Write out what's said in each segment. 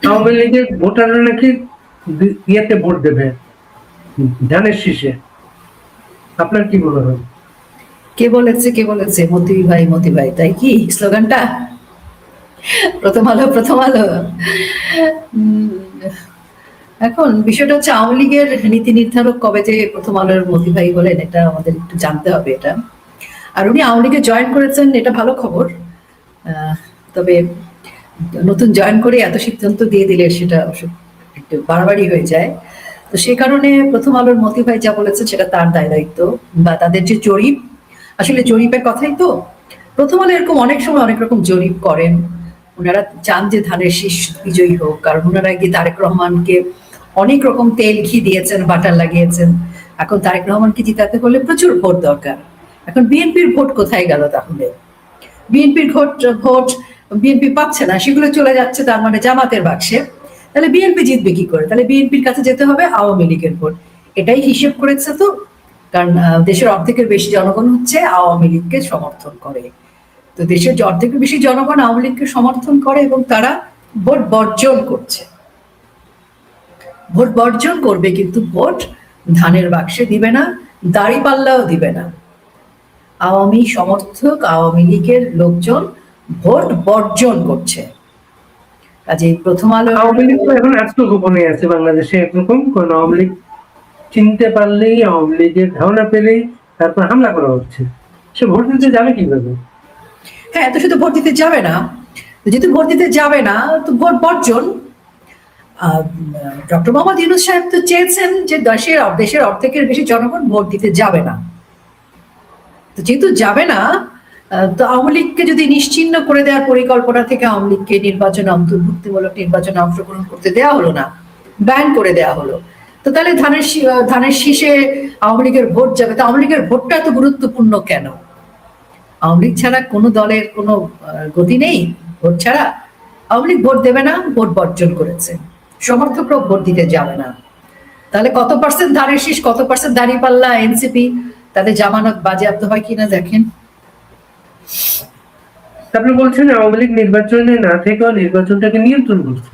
আওয়ামী লীগের ভোটাররা নাকি ইয়েতে ভোট দেবে, ধানের শীষে। আপনার কি মনে হয়? কে বলেছে মতি ভাই, তাই কি স্লোগানটা? প্রথম আলো। উম, এখন বিষয়টা হচ্ছে আওয়ামী লীগের নীতি নির্ধারক কবে যে প্রথম আলোর মতি ভাই বলেন, এটা আমাদের একটু জানতে হবে এটা। আর উনি আওয়ামী লীগে জয়েন করেছেন, এটা ভালো খবর। তবে নতুন জয়েন করে এত সিদ্ধান্ত দিয়ে দিলে সেটা একটু বাড়াবাড়ি হয়ে যায়। তো সে কারণে প্রথম আলোর মতি ভাই যা বলেছে সেটা তার দায় দায়িত্ব, বা তাদের যে জরিপ, আসলে জরিপের কথাই তো। প্রথম আলো এরকম অনেক সময় অনেক রকম জরিপ করেন। ওনারা চান যে ধানের শীষ বিজয়ী হোক, কারণ ওনারা গিয়ে তারেক রহমানকে অনেক রকম তেল ঘি দিয়েছেন, বাটার লাগিয়েছেন। এখন তারেক রহমানকে জিতাতে হলে প্রচুর ভোট দরকার। এখন বিএনপির ভোট কোথায় গেল তাহলে? বিএনপির ভোট বিএনপি পাচ্ছে না, সেগুলো চলে যাচ্ছে তার মানে জামাতের বাক্সে। তাহলে বিএনপি জিতবে কি করে? তাহলে বিএনপির কাছে যেতে হবে আওয়ামী লীগের ভোট। এটাই হিসেব করেছে তো। কারণ দেশের অর্ধেকের বেশি জনগণ হচ্ছে আওয়ামী লীগকে সমর্থন করে। তো দেশের অর্ধেকের বেশি জনগণ আওয়ামী লীগকে সমর্থন করে এবং তারা ভোট বর্জন করছে। ভোট বর্জন করবে, কিন্তু ভোট ধানের বাক্সে দিবে না, দাঁড়িপাল্লাও দিবে না। আওয়ামী সমর্থক, আওয়ামী লীগের লোকজন ভোট বর্জন করছে। কাজে প্রথম আলো। আওয়ামী লীগ তো এখন আত্মগোপনে আছে বাংলাদেশে, একরকম কোন আওয়ামী লীগ চিনতে পারলেই, আওয়ামী লীগের ধারণা পেলেই তারপর হামলা করা হচ্ছে। সে ভোট দিতে যাবে কিভাবে? হ্যাঁ, তো শুধু ভোট দিতে যাবে না, যেহেতু ভোট দিতে যাবে না তো ভোট বর্জন। ডক্টর মোহাম্মদ ইউনূস সাহেব তো চেয়েছেন যে দেশের অর্ধেকের বেশি জনগণ ভোট দিতে যাবে না। তো যেহেতু যাবে না, তো আওয়ামী লীগকে যদি নিশ্চিহ্ন করে দেওয়ার পরিকল্পনা থেকে আওয়ামী লীগকে নির্বাচনে, অন্তর্ভুক্তিমূলক নির্বাচনে অংশগ্রহণ করতে দেওয়া হলো না, ব্যান করে দেওয়া হলো। তো তাহলে ধানের শীষে আওয়ামী লীগের ভোট যাবে। তো আওয়ামী লীগের ভোটটা এত গুরুত্বপূর্ণ কেন? আওয়ামী লীগ ছাড়া কোনো দলের কোনো গতি নেই ভোট ছাড়া। আওয়ামী লীগ ভোট দেবে না, ভোট বর্জন করেছে। সমর্থকরাও ভোট দিতে যাবে না। তাহলে কত পার্সেন্ট ধানের শীষ, কত পার্সেন্ট দাঁড়িপাল্লা, এনসিপি, তাদের জামানত বাজেয়াপ্ত হয় কিনা দেখেন। আপনি বলছেন আওয়ামী লীগ নির্বাচনে না থেকেও নির্বাচনটাকে নিয়ন্ত্রণ করছে।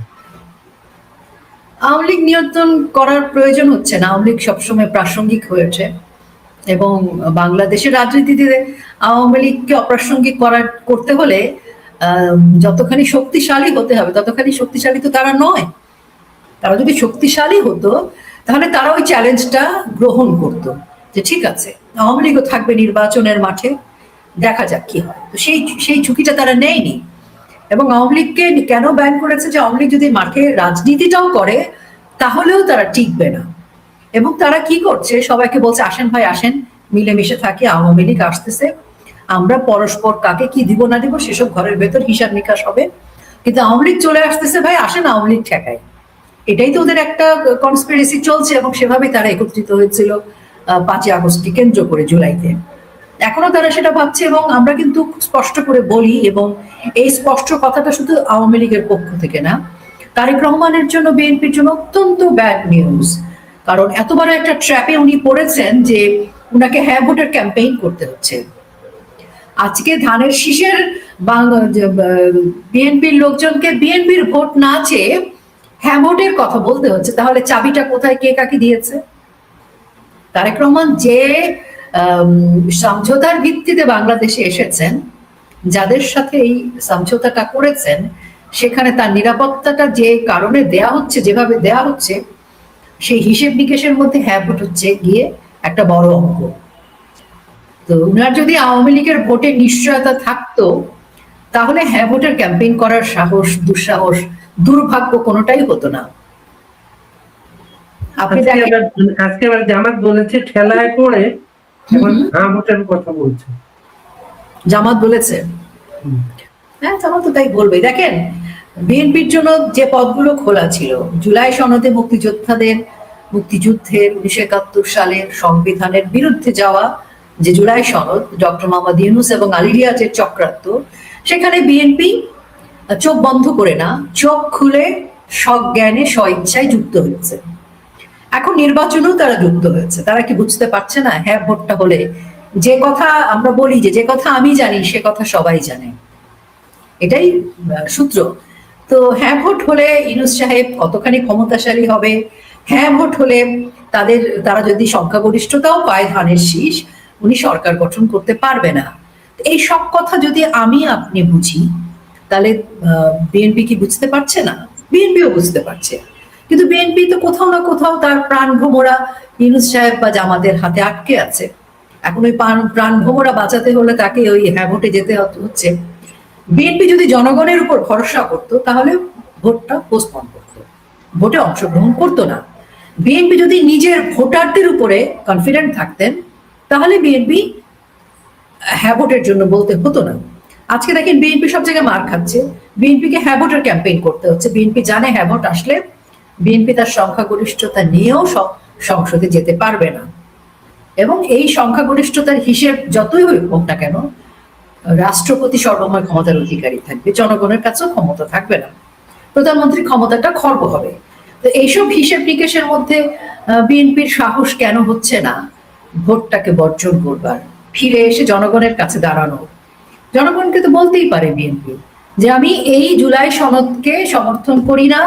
আওয়ামী লীগ নিয়ন্ত্রণ করার প্রয়োজন হচ্ছে না। আওয়ামী লীগ সবসময় প্রাসঙ্গিক হয়েছে, এবং বাংলাদেশের রাজনীতিতে আওয়ামী লীগকে অপ্রাসঙ্গিক করতে হলে যতখানি শক্তিশালী হতে হবে, ততখানি শক্তিশালী তো তারা নয়। তারা যদি শক্তিশালী হতো তাহলে তারা ওই চ্যালেঞ্জটা গ্রহণ করত, যে ঠিক আছে আওয়ামী লীগও থাকবে নির্বাচনের মাঠে, দেখা যাক কি হয়। তো সেই ঝুঁকিটা তারা নেয়নি। এবং আওয়ামী লীগকে কেন ব্যান করেছে? যে আওয়ামী লীগ যদি মাঠে রাজনীতিটাও করে তাহলেও তারা টিকবে না। এবং তারা কি করছে? সবাইকে বলছে আসেন ভাই আসেন, মিলেমিশে থাকি, আওয়ামী লীগ আসতেছে, আমরা পরস্পর কাকে কি দিব না দিব সেসব ঘরের ভেতর হিসাব নিকাশ হবে, কিন্তু আওয়ামী লীগ চলে আসতেছে ভাই, আসেন আওয়ামী লীগ ঠেকায়। এটাই তো ওদের একটা কনস্পিরেসি চলছে, এবং সেভাবেই তারা একত্রিত হয়েছিল 5ই আগস্টকে কেন্দ্র করে, জুলাইতে। এখনো তারা সেটা ভাবছে, এবং আমরা কিন্তু স্পষ্ট করে বলি, এবং এই স্পষ্ট কথাটা শুধু আওয়ামী লীগের পক্ষ থেকে না, তারেক রহমানের জন্য, বিএনপির জন্য অত্যন্ত ব্যাড নিউজ। কারণ এত বড় একটা ট্র্যাপে উনি পড়েছেন যে উনাকে হ্যাঁ ভোটের ক্যাম্পেইন করতে হচ্ছে। আজকে ধানের শীষের বিএনপির লোকজনকে বিএনপির ভোট না চেয়ে হ্যাঁ ভোটের কথা বলতে হচ্ছে। তাহলে চাবিটা কোথায়, কে কাকে দিয়েছে? তারেক রহমান যে সমঝোতার ভিত্তিতে বাংলাদেশে এসেছেন, যাদের সাথে এই সমঝোতাটা করেছেন, সেখানে তার নিরাপত্তাটা যে কারণে দেয়া হচ্ছে, যেভাবে দেয়া হচ্ছে, সেই হিসেব নিকেশের মধ্যে হ্যাঁ ভোট হচ্ছে গিয়ে একটা বড় অঙ্ক। তো উনার যদি আওয়ামী লীগের ভোটের নিশ্চয়তা থাকতো তাহলে হ্যাঁ ভোটের ক্যাম্পেইন করার সাহস, দুঃসাহস, দুর্ভাগ্য কোনোটাই হতো না। আপনি আজকে আবার জামাত বলেছে ঠেলায় পড়ে এখন হ্যাঁ ভোটের কথা বলছে। জামাত বলেছে? হ্যাঁ, জামাত তো তাই বলবে। দেখেন, বিএনপির জন্য যে পদগুলো খোলা ছিল, জুলাই সনদে মুক্তিযুদ্ধের 1971 সালের সংবিধানের বিরুদ্ধে যাওয়া যে জুলাই সনদ, ডক্টর মোহাম্মদ ইউনূস এবং আলী রিয়াজের চক্রান্ত, সেখানে বিএনপি চোখ বন্ধ করে না, চোখ খুলে সজ্ঞানে স্বইচ্ছায় যুক্ত হয়েছে। এখন নির্বাচনেও তারা যুক্ত হয়েছে। তারা কি বুঝতে পারছে না? হ্যাঁ ভোটটা হলে যে কথা আমরা বলি, যে কথা আমি জানি সে কথা সবাই জানে, এটাই সূত্র। তো হ্যাঁ ভোট হলে ইউনূস সাহেব কতখানি ক্ষমতাশালী হবে, হ্যাঁ ভোট হলে তারা যদি সংখ্যাগরিষ্ঠতাও পায় ধানের শীষ, উনি সরকার গঠন করতে পারবে না। এই সব কথা যদি আমি আপনি বুঝি, তাহলে বিএনপি কি বুঝতে পারছে না? বিএনপিও বুঝতে পারছে, কিন্তু বিএনপি তো কোথাও না কোথাও তার প্রাণ ভোমরা ইউনূস সাহেব বা জামাতের হাতে আটকে আছে। এখন ওই প্রাণ ভোমরা বাঁচাতে হলে তাকে ওই হ্যাঁ ভোটে যেতে হচ্ছে। বিএনপি যদি জনগণের উপর ভরসা করতো তাহলে ভোটটা পোস্টপোন করতো, ভোটে অংশগ্রহণ করতো না। বিএনপি যদি নিজের ভোটারদের উপরে কনফিডেন্ট থাকতেন, তাহলে বিএনপি হ্যাঁ ভোটের জন্য বলতে হতো না। আজকে দেখেন বিএনপি সব জায়গায় মার খাচ্ছে, বিএনপিকে হ্যাঁ ভোটের ক্যাম্পেইন করতে হচ্ছে। বিএনপি জানে হ্যাঁ ভোট আসলে বিএনপি তার সংখ্যাগরিষ্ঠতা নিয়েও সংসদে যেতে পারবে না, এবং এই সংখ্যাগরিষ্ঠতার হিসেব যতই হোক না কেন, রাষ্ট্রপতি সর্বময় ক্ষমতার অধিকারী থাকবে, জনগণের কাছেও ক্ষমতা থাকবে না, প্রধানমন্ত্রীর ক্ষমতাটা খর্ব হবে। তো এইসব হিসেব নিকেশের মধ্যে বিএনপির সাহস কেন হচ্ছে না ভোটটাকে বর্জন করবার, ফিরে এসে জনগণের কাছে দাঁড়ানো? জনগণকে তো বলতেই পারে বিএনপি যে আমি এই জুলাই সনদকে সমর্থন করি না,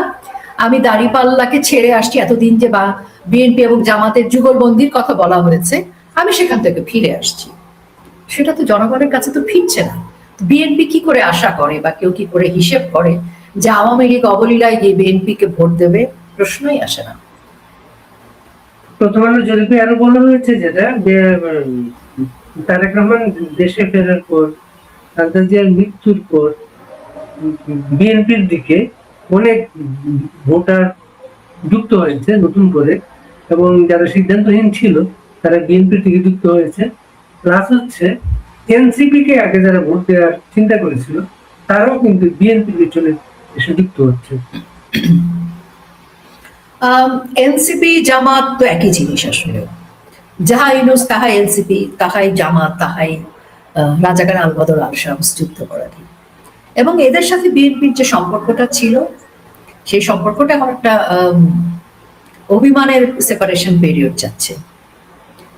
আমি দাঁড়িপাল্লাকে ছেড়ে আসছি। এতদিন যে বা বিএনপি এবং জামাতের যুগলবন্দির কথা বলা হয়েছে, আমি সেখান থেকে ফিরে আসছি। সেটা তো জনগণের কাছে তো ফিরছে না। বিএনপি কি করে আশা করে বা কেউ কি করে হিসেব করে যে আওয়ামী লীগ অবলীলায় গিয়ে বিএনপিকে ভোট দেবে? প্রশ্নই আসে না। প্রথম আলো জরিপে আরো বলা হয়েছে যেটা তারেক রহমান দেশে ফেরার পর, খালেদা জিয়ার মৃত্যুর পর বিএনপির দিকে অনেক ভোটার যুক্ত হয়েছে নতুন করে, এবং যারা সিদ্ধান্তহীন ছিল তারা বিএনপির দিকে যুক্ত হয়েছে। প্লাস হচ্ছে এনসিপি কে আগে যারা ভোট দেওয়ার চিন্তা করেছিল তারাও কিন্তু বিএনপির পিছনে এসে যুক্ত হচ্ছে। এনসিপি জামাত তো একই জিনিস আসলে, যাহা ইউনূস তাহাই এনসিপি, তাহাই জামাত, তাহাই রাজাকার আলবদর আল শামস যুদ্ধপরাধী। এবং এদের সাথে বিএনপির যে সম্পর্কটা ছিল, সেই সম্পর্কটা এখন একটা অভিমানের সেপারেশন পিরিয়ড যাচ্ছে।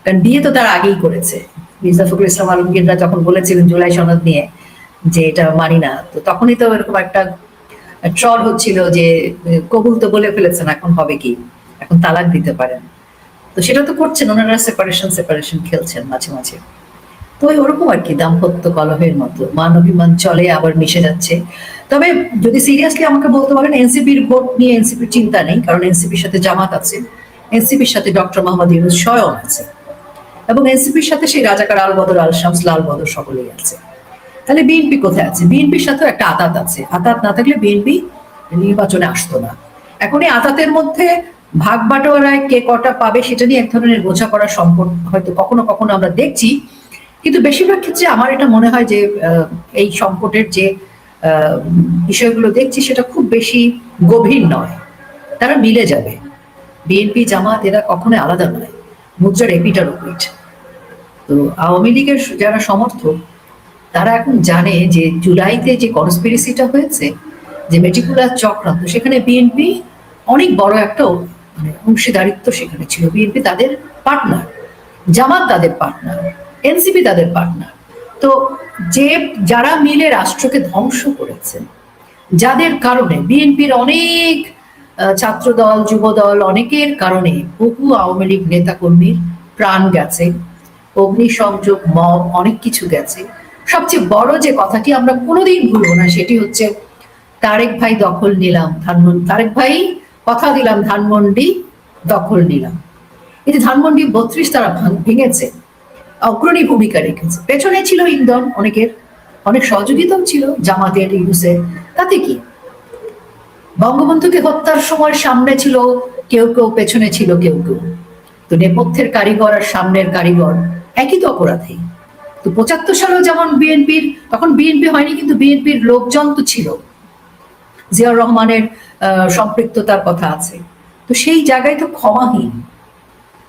কারণ বিয়ে তো তার আগেই করেছে। মির্জা ফখরুল ইসলাম আলমগীররা যখন বলেছিলেন জুলাই সনদ নিয়ে যে এটা মানি না, তো তখনই তো এরকম একটা ট্রল হচ্ছিল যে কবুল তো বলে ফেলেছেন, এখন হবে কি, এখন তালাক দিতে পারেন। তো সেটা তো করছেন ওনারা, সেপারেশন খেলছেন মাঝে মাঝে। তো ওরকম আর কি, দাম্পত্য কলহের মতো মান অভিমান চলে আবার মিশে যাচ্ছে। তবে যদি সিরিয়াসলি আমাকে বলতে পারেন, এনসিপির ভোট নিয়ে এনসিপির চিন্তা নেই, কারণ এনসিপির সাথে জামাত আছে, এনসিপির সাথে ডক্টর মোহাম্মদ ইউনূস স্বয়ং আছে, এবং এনসিপির সাথে সেই রাজাকার আলবদর আল শামস, লাল বদর সকলেই আছে। তাহলে বিএনপি কোথায় আছে? বিএনপির সাথেও একটা আতাত আছে, আতাত না থাকলে বিএনপি নির্বাচনে আসতো না। এখন এই আতাতের মধ্যে ভাগ বাটোয়ারায় কে কটা পাবে সেটা নিয়ে এক ধরনের বোঝাপড়া সম্পর্ক হয়তো কখনো কখনো আমরা দেখছি, কিন্তু বেশিরভাগ ক্ষেত্রে আমার এটা মনে হয় যে এই সংকটের যে বিষয়গুলো দেখছি সেটা খুব বেশি গভীর নয়, তারা মিলে যাবে। বিএনপি জামাত এরা কখনোই আলাদা নয়, মুদ্রার এপিটার ওপিট। তো আওয়ামী লীগের যারা সমর্থক তারা এখন জানে যে জুলাইতে যে কনস্পিরেসিটা হয়েছে, যে মেটিকুলার চক্রান্ত, সেখানে বিএনপি অনেক বড় একটা মানে অংশীদারিত্ব সেখানে ছিল। বিএনপি তাদের পার্টনার, জামাত তাদের পার্টনার, এনসিপি তাদের পার্টনার। তো যারা মিলে রাষ্ট্রকে ধ্বংস করেছে, যাদের কারণে বিএনপির অনেক ছাত্রদল, যুবদল, অনেকের কারণে বহু আওয়ামী লীগ নেতাকর্মীর প্রাণ গেছে, অগ্নিসংযোগ, মব, অনেক কিছু গেছে। সবচেয়ে বড় যে কথাটি আমরা কোনোদিন ভুলবো না সেটি হচ্ছে তারেক ভাই দখল নিলাম ধানমন্ডি, তারেক ভাই কথা দিলাম ধানমন্ডি দখল নিলাম। এই যে ধানমন্ডি 32 তারা ভেঙেছে, অগ্রণী ভূমিকা রেখেছে। পেছনে ছিল ইন্ধন, অনেকের অনেক সহযোগিতাও ছিল জামাতের, ইউনূসের। তাতে কি, বঙ্গবন্ধুকে হত্যার সময় সামনে ছিল কেউ কেউ, পেছনে ছিল কেউ কেউ। তো নেপথ্যের কারিগর আর সামনের কারিগর একই তো অপরাধী। তো 75 সালেও যেমন বিএনপির, তখন বিএনপি হয়নি কিন্তু বিএনপির লোকজন তো ছিল, জিয়াউর রহমানের সম্পৃক্ততার কথা আছে। তো সেই জায়গায় তো ক্ষমাহীন।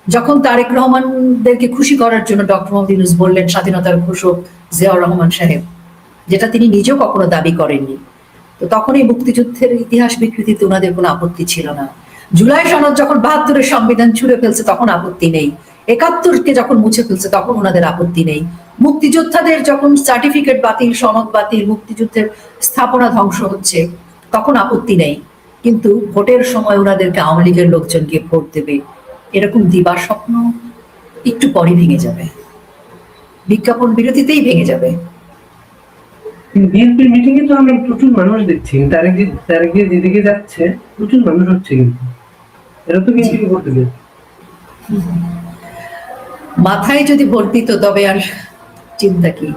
যখন তারেক রহমানদেরকে খুশি করার জন্য ডক্টর মোহাম্মদ ইউনূস বললেন স্বাধীনতার ঘোষক জিয়াউর রহমান সাহেব, যেটা তিনি নিজেও কখনো দাবি করেননি, তো তখন এই মুক্তিযুদ্ধের ইতিহাস বিকৃতিতে ওনাদের কোনো আপত্তি ছিল না। জুলাই সনদ যখন 72-এর সংবিধান ছুঁড়ে ফেলছে তখন আপত্তি নেই, 71-কে যখন মুছে ফেলছে তখন ওনাদের আপত্তি নেই, মুক্তিযোদ্ধাদের যখন সার্টিফিকেট বাতিল, সনদ বাতিল, মুক্তিযুদ্ধের স্থাপনা ধ্বংস হচ্ছে, তখন আপত্তি নেই, কিন্তু ভোটের সময় ওনাদেরকে আওয়ামী লীগের লোকজনকে ভোট দেবে, এরকম দিবা স্বপ্ন একটু পরে ভেঙে যাবে, বিজ্ঞাপন বিরতিতেই ভেঙে যাবে। বিএনপির মিটিং এ তো আমরা প্রচুর মানুষ দেখছি, তারেক জিয়া যেদিকে যাচ্ছে প্রচুর মানুষ হচ্ছে, কিন্তু এরা তো বিএনপি ভোট দেবে। মাথায় যদি ভোট দিত তবে আর চিন্তা কি।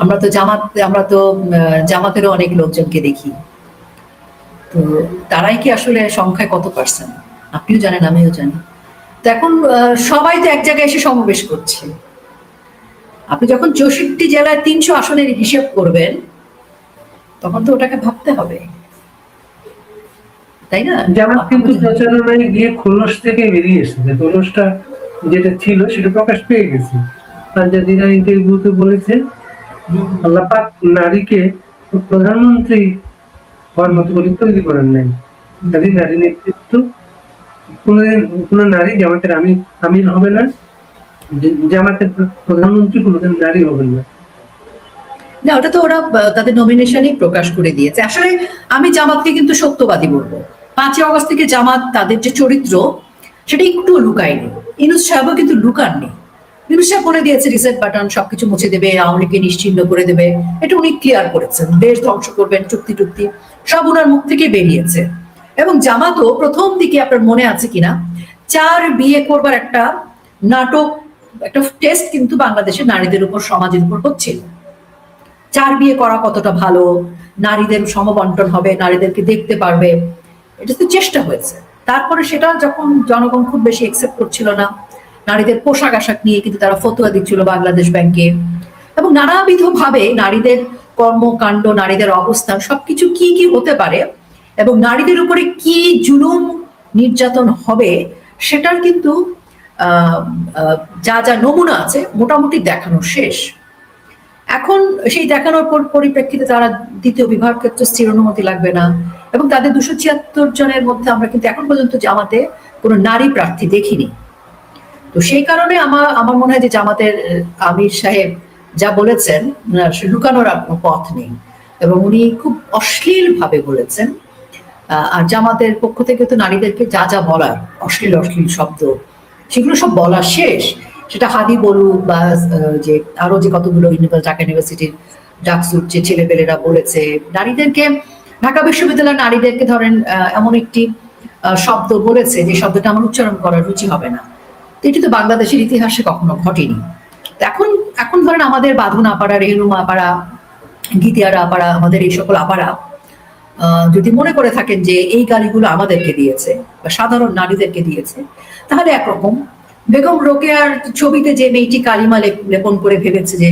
আমরা তো জামাতেরও অনেক লোকজনকে দেখি, তো তারাই কি আসলে সংখ্যায় কত পার্সেন্ট আপনিও জানেন, আমিও জানি। তো এখন সবাই তো এক জায়গায় এসে সমাবেশ করছে। আপনি যখন 64 জেলায় 300 আসনের হিসেব করবেন, তখন তো ওটাকে ভাবতে হবে, তাই না? জামাত কিন্তু প্রচারণায় গিয়ে খোলস থেকে বেরিয়ে এসেছে, খোলসটা যেটা ছিল সেটা প্রকাশ পেয়ে গেছে। আল জাজিরা ইন্টারভিউতে বলেছে আল্লাহ পাক নারীকে প্রধানমন্ত্রী হওয়ার মতো করে তৈরি করেন নাই। নারী নেতৃত্ব কোনোদিন কোনো নারী জামাতের আমির হবে না, জামাতের প্রধানমন্ত্রী কোনোদিন নারী হবেন না। না, ওটা তো ওরা তাদের নমিনেশনই প্রকাশ করে দিয়েছে। আসলে আমি জামাতকে কিন্তু সত্যবাদী বলবো। 5ই অগস্ট থেকে জামাত তাদের যে চরিত্র সেটা একটু লুকায়নি। ইউনূস সাহেবও কিন্তু লুকাননি। ইউনূস সাহেব বলে দিয়েছে রিসেট বাটন, সবকিছু মুছে দেবে, আওয়ামী লীগকে নিশ্চিহ্ন করে দেবে, এটা উনি ক্লিয়ার করেছেন। দেশ ধ্বংস করবেন, চুক্তি টুক্তি সব ওনার মুখ থেকে বেরিয়েছে। এবং জামাতও প্রথম দিকে, আপনার মনে আছে কিনা, 4 বিয়ে করবার একটা নাটক, একটা টেস্ট কিন্তু বাংলাদেশের নারীদের উপর, সমাজের উপর হচ্ছিল। 4 বিয়ে করা কতটা ভালো, নারীদের সমবন্টন হবে, নারীদেরকে দেখতে পারবে, এটা তো চেষ্টা হয়েছে। তারপরে সেটা যখন জনগণ খুব বেশি একসেপ্ট করছিল না, নারীদের পোশাক আশাক নিয়ে কিন্তু তারা ফতোয়া দিচ্ছিল বাংলাদেশ ব্যাংকে, এবং নানাবিধ ভাবে নারীদের কর্মকাণ্ড, নারীদের অবস্থান সবকিছু কি কি হতে পারে এবং নারীদের উপরে কি জুলুম নির্যাতন হবে, সেটার কিন্তু যা যা নমুনা আছে মোটামুটি দেখানো শেষ। এখন সেই দেখানোর পরিপ্রেক্ষিতে তারা দ্বিতীয় বিবাহ ক্ষেত্রে স্থির অনুমতি লাগবে না, এবং তাদের 276 জনের মধ্যে আমরা কিন্তু এখন পর্যন্ত জামাতে কোনো নারী প্রার্থী দেখিনি। তো সেই কারণে আমার মনে হয় যে জামাতের আমির সাহেব যা বলেছেন, লুকানোর আর কোনো পথ নেই, এবং উনি খুব অশ্লীল ভাবে বলেছেন। আর জামাতের পক্ষ থেকে তো নারীদেরকে যা যা বলার, অশ্লীল অশ্লীল শব্দ, সেগুলো সব বলা শেষ। সেটা হাদি বলুক বা যে আরো যে কতগুলো ঢাকা ইউনিভার্সিটির ডাকসুর যে ছেলেপেলেরা বলেছে, নারীদেরকে, ঢাকা বিশ্ববিদ্যালয়ের নারীদেরকে ধরেন এমন একটি শব্দ বলেছে যে শব্দটা আমার উচ্চারণ করার রুচি হবে না। এটি তো বাংলাদেশের ইতিহাসে কখনো ঘটেনি। এখন এখন ধরেন আমাদের বাঁধন আপাড়া, রেহনুমা আপাড়া, গীতিয়ারা আপাড়া, আমাদের এই সকল আপাড়া যদি মনে করে থাকেন যে এই গালিগুলো আমাদেরকে দিয়েছে বা সাধারণ নারীদেরকে দিয়েছে, তাহলে একরকম। বেগম রোকেয়ার ছবিতে যে মেয়েটি কালিমা লেপন করে ভেবেছে যে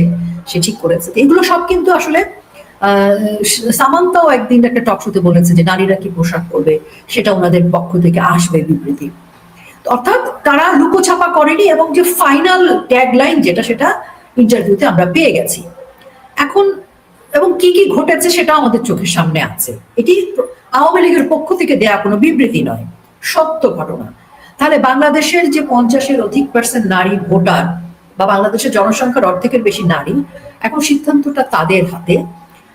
সে ঠিক করেছে, এগুলো সব কিন্তু আসলে সামান্তাও একদিন একটা টক শোতে বলেছে যে নারীরা কি পোশাক করবে সেটা ওনাদের পক্ষ থেকে আসবে বিবৃতি। অর্থাৎ তারা লুকোছাপা করেনি, এবং যে ফাইনাল ট্যাগলাইন যেটা, সেটা ইন্টারভিউতে আমরা পেয়ে গেছি এখন। এবং কি কি ঘটেছে সেটা আমাদের চোখের সামনে আছে। এটি আওয়ামী লীগের পক্ষ থেকে দেয়া কোনো বিবৃতি নয়, সত্য ঘটনা। তাহলে বাংলাদেশের যে 50-এর অধিক % নারী ভোটার, বা বাংলাদেশের জনসংখ্যার অর্ধেকের বেশি নারী, এখন সিদ্ধান্তটা তাদের হাতে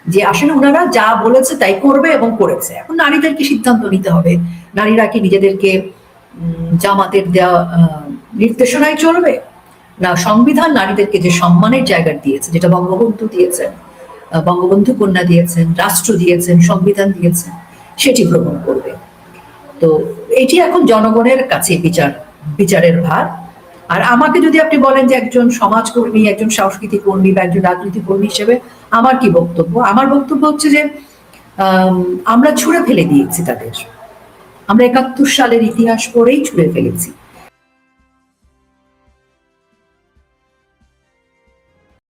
যে আসলে ওনারা যা বলেছে তাই করবে এবং করেছে। এখন নারীদেরকে সিদ্ধান্ত নিতে হবে, নারীরা কি নিজেদেরকে জামাতের দেওয়া নির্দেশনায় চলবে, না সংবিধান নারীদেরকে যে সম্মানের জায়গা দিয়েছে, যেটা বঙ্গবন্ধু দিয়েছেন, বঙ্গবন্ধু কন্যা দিয়েছেন, রাষ্ট্র দিয়েছেন, সংবিধান দিয়েছেন, সেটি গ্রহণ করবে। তো এটি এখন জনগণের কাছে বিচারের ভার। আর আমাকে যদি আপনি বলেন যে একজন সমাজকর্মী, একজন সংস্কৃতি কর্মী বা একজন রাজনীতি কর্মী হিসেবে আমার কি বক্তব্য, আমার বক্তব্য হচ্ছে যে আমরা ছুঁড়ে ফেলে দিয়েছি তাদের। আমরা 71 সালের ইতিহাস পড়েই ছুঁড়ে ফেলেছি।